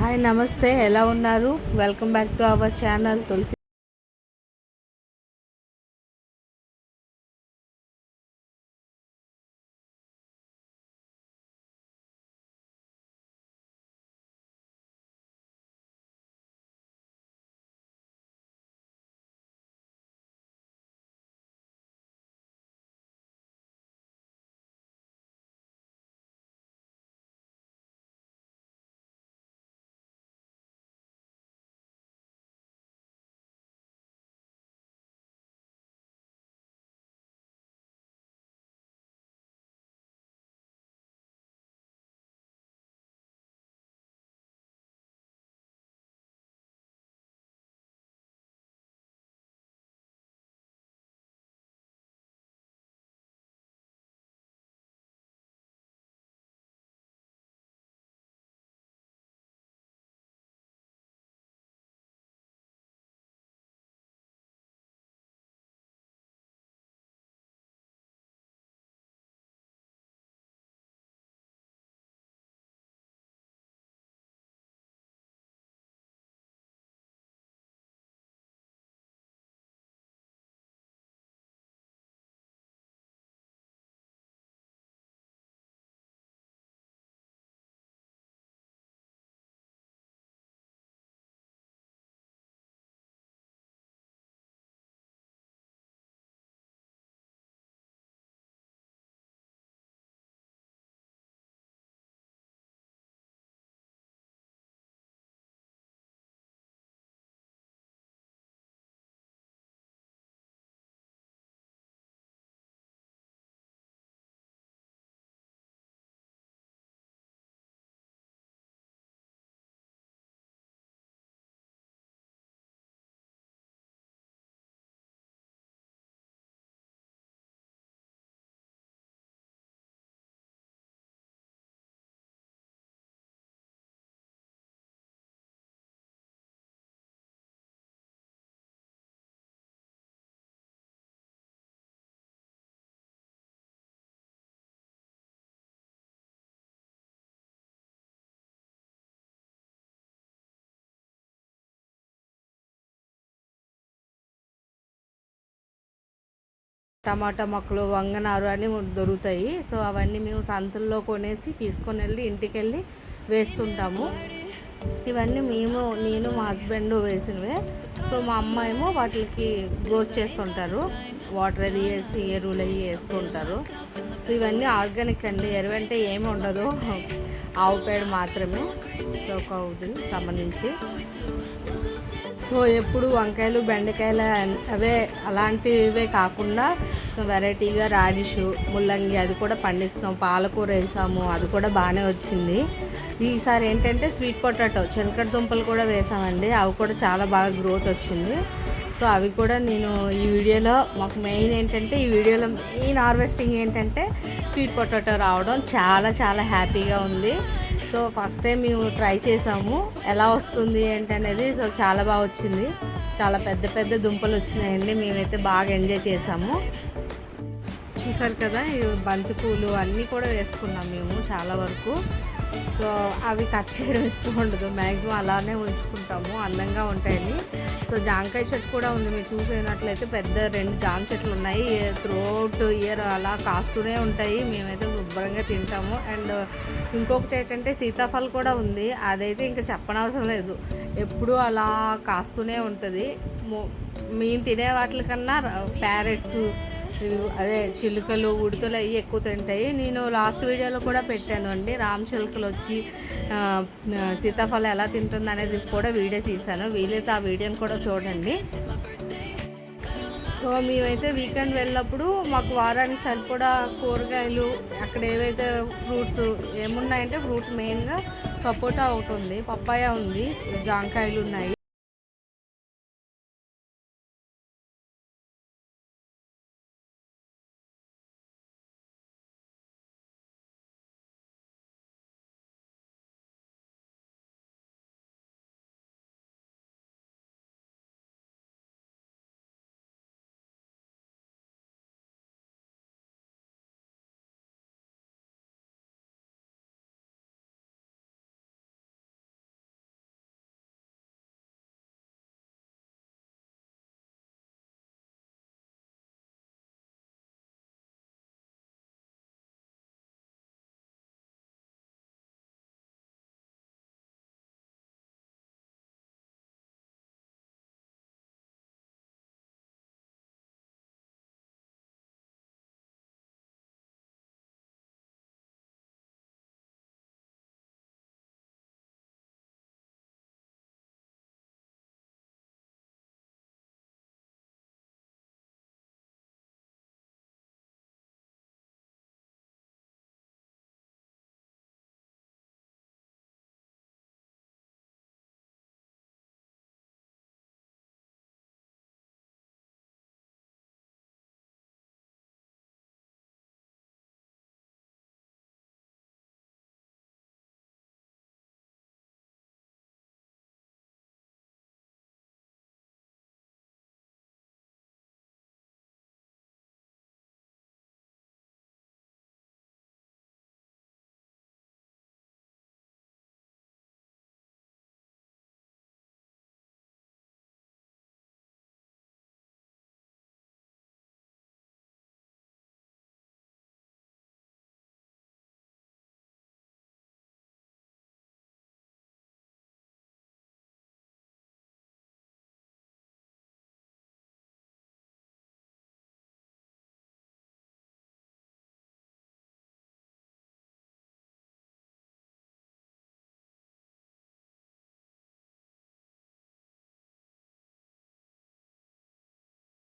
Hi నమస్తే, ఎలా ఉన్నారు? Welcome back to our channel Tulasi. టమాటా మొక్కలు, వంగనారు అన్నీ దొరుకుతాయి. సో అవన్నీ మేము సంతల్లో కొనేసి తీసుకొని వెళ్ళి ఇంటికి వెళ్ళి వేస్తుంటాము. ఇవన్నీ నేను మా హస్బెండ్ వేసినవే. సో మా అమ్మ ఏమో వాటికి గ్రోత్ చేస్తుంటారు, వాటర్ అది వేసి ఎరువులు అవి వేస్తుంటారు. సో ఇవన్నీ ఆర్గానిక్ అండి, ఎరువు అంటే ఏమి ఉండదు, ఆవు పేడ మాత్రమే. సో కౌది సంబంధించి. సో ఎప్పుడు వంకాయలు, బెండకాయలు అవే అలాంటివే కాకుండా సో వెరైటీగా రాడిష్, ముల్లంగి అది కూడా పండిస్తాం. పాలకూర వేసాము, అది కూడా బాగానే వచ్చింది. ఈసారి ఏంటంటే స్వీట్ పొటాటో, చెనకడ దుంపలు కూడా వేసామండి, అవి కూడా చాలా బాగా గ్రోత్ వచ్చింది. సో అవి కూడా నేను ఈ వీడియోలో, మాకు మెయిన్ ఏంటంటే ఈ వీడియోలో మెయిన్ హార్వెస్టింగ్ ఏంటంటే స్వీట్ పొటాటో రావడం చాలా చాలా హ్యాపీగా ఉంది. సో ఫస్ట్ టైం మేము ట్రై చేసాము, ఎలా వస్తుంది ఏంటనేది. సో చాలా బాగా వచ్చింది, చాలా పెద్ద పెద్ద దుంపలు వచ్చినాయండి. మేమైతే బాగా ఎంజాయ్ చేసాము. చూసారు కదా, ఈ బంతిపూలు అన్నీ కూడా వేసుకున్నాం మేము చాలా వరకు. సో అవి కట్ చేయడం ఇష్టం ఉండదు, మ్యాక్సిమం అలానే ఉంచుకుంటాము, అందంగా ఉంటాయని. సో జామకాయ చెట్టు కూడా ఉంది, మీరు చూసినట్లయితే పెద్ద 2 జామ చెట్లు ఉన్నాయి. త్రూఅవుట్ ఇయర్ అలా కాస్తూనే ఉంటాయి, మేమైతే శుభ్రంగా తింటాము. అండ్ ఇంకొకటి ఏంటంటే సీతాఫలం కూడా ఉంది, అదైతే ఇంకా చెప్పనవసరం లేదు, ఎప్పుడూ అలా కాస్తూనే ఉంటుంది. మేము తినే వాటికన్నా ప్యారెట్స్, అదే చిలుకలు, ఉడతలు అవి ఎక్కువ తింటాయి. నేను లాస్ట్ వీడియోలో కూడా పెట్టాను అండి, రామ్ చిలుకలు వచ్చి సీతాఫలం ఎలా తింటుంది అనేది కూడా వీడియో తీశాను, వీలైతే ఆ వీడియోని కూడా చూడండి. సో మేమైతే వీకెండ్ వెళ్ళినప్పుడు మాకు వారానికి సరిపడా కూరగాయలు, అక్కడ ఏవైతే ఫ్రూట్స్ ఏమున్నాయంటే ఫ్రూట్స్ మెయిన్గా సపోటా ఒకటి ఉంది, పప్పాయ ఉంది, జాంకాయలు ఉన్నాయి.